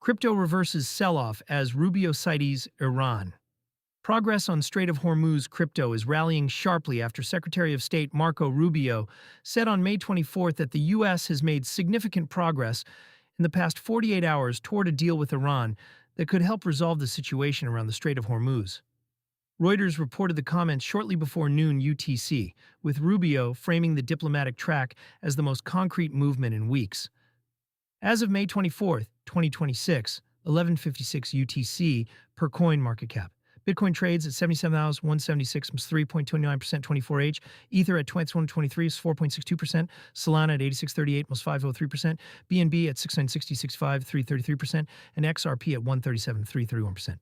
Crypto reverses sell-off as Rubio Cites Iran. Progress on Strait of Hormuz crypto is rallying sharply after Secretary of State Marco Rubio said on May 24th that the U.S. has made significant progress in the past 48 hours toward a deal with Iran that could help resolve the situation around the Strait of Hormuz. Reuters reported the comments shortly before noon UTC, with Rubio framing the diplomatic track as the most concrete movement in weeks. As of May 24th, 2026, 11:56 UTC per coin market cap. Bitcoin trades at 77,176, 3.29%, 24H. Ether at 2123, 4.62%. Solana at 8638, 503%. BNB at 6960.65, 333%. And XRP at 137, 331%.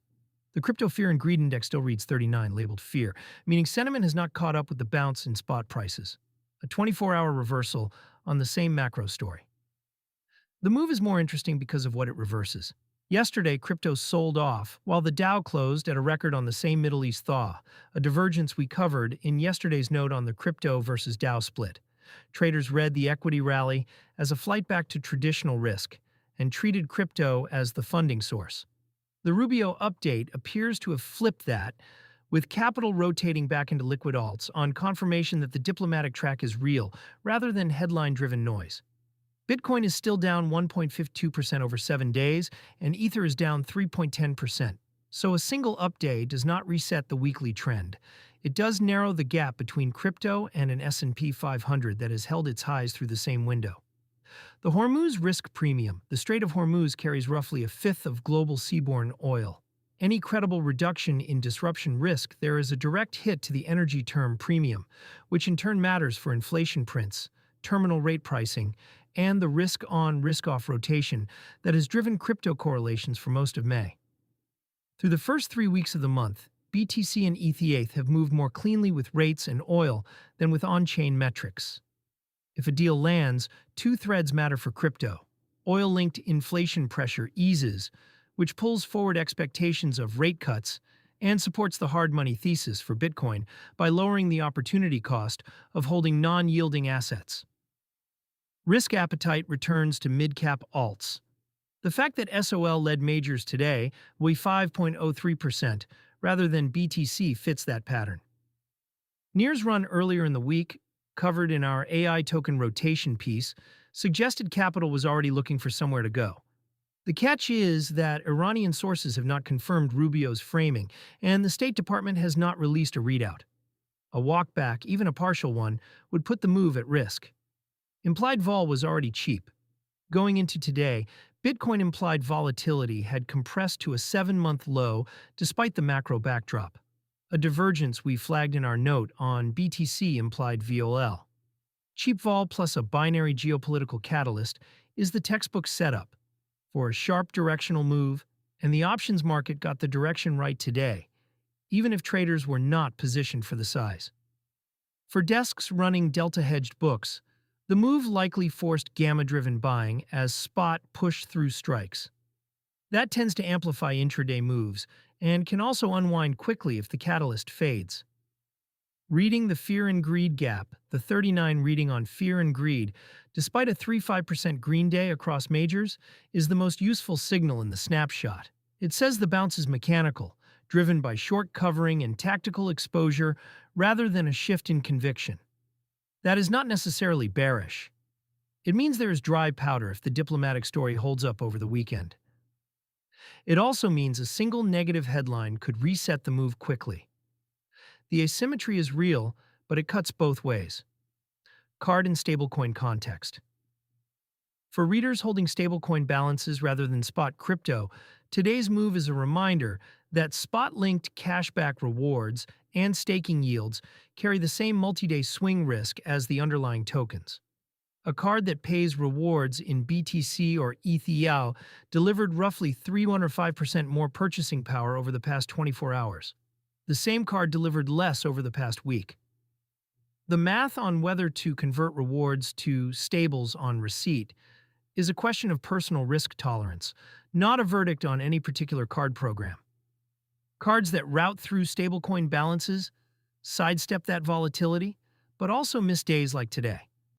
The Crypto Fear and Greed Index still reads 39, labeled fear, meaning sentiment has not caught up with the bounce in spot prices. A 24-hour reversal on the same macro story. The move is more interesting because of what it reverses. Yesterday, crypto sold off, while the Dow closed at a record on the same Middle East thaw, a divergence we covered in yesterday's note on the crypto versus Dow split. Traders read the equity rally as a flight back to traditional risk and treated crypto as the funding source. The Rubio update appears to have flipped that, with capital rotating back into liquid alts on confirmation that the diplomatic track is real rather than headline-driven noise. Bitcoin is still down 1.52% over 7 days, and Ether is down 3.10%. So a single up-day does not reset the weekly trend. It does narrow the gap between crypto and an S&P 500 that has held its highs through the same window. The Hormuz risk premium. The Strait of Hormuz carries roughly a fifth of global seaborne oil. Any credible reduction in disruption risk, there is a direct hit to the energy term premium, which in turn matters for inflation prints, terminal rate pricing, and the risk-on, risk-off rotation that has driven crypto correlations for most of May. Through the first 3 weeks of the month, BTC and ETH have moved more cleanly with rates and oil than with on-chain metrics. If a deal lands, two threads matter for crypto. Oil-linked inflation pressure eases, which pulls forward expectations of rate cuts and supports the hard money thesis for Bitcoin by lowering the opportunity cost of holding non-yielding assets. Risk appetite returns to mid-cap alts. The fact that SOL led majors today weigh 5.03% rather than BTC fits that pattern. Near's run earlier in the week, covered in our AI token rotation piece, suggested capital was already looking for somewhere to go. The catch is that Iranian sources have not confirmed Rubio's framing, and the State Department has not released a readout. A walk back, even a partial one, would put the move at risk. Implied vol was already cheap. Going into today, Bitcoin implied volatility had compressed to a 7-month low despite the macro backdrop, a divergence we flagged in our note on BTC implied VOL. Cheap vol plus a binary geopolitical catalyst is the textbook setup for a sharp directional move, and the options market got the direction right today, even if traders were not positioned for the size. For desks running delta-hedged books, the move likely forced gamma-driven buying as spot pushed through strikes. That tends to amplify intraday moves and can also unwind quickly if the catalyst fades. Reading the fear and greed gap, the 39 reading on fear and greed, despite a 3-5% green day across majors, is the most useful signal in the snapshot. It says the bounce is mechanical, driven by short covering and tactical exposure rather than a shift in conviction. That is not necessarily bearish. It means there is dry powder if the diplomatic story holds up over the weekend. It also means a single negative headline could reset the move quickly. The asymmetry is real, but it cuts both ways. Card and stablecoin context. For readers holding stablecoin balances rather than spot crypto, today's move is a reminder that spot-linked cashback rewards and staking yields carry the same multi-day swing risk as the underlying tokens. A card that pays rewards in BTC or ETH delivered roughly 305% more purchasing power over the past 24 hours. The same card delivered less over the past week. The math on whether to convert rewards to stables on receipt is a question of personal risk tolerance, not a verdict on any particular card program. Cards that route through stablecoin balances sidestep that volatility, but also miss days like today.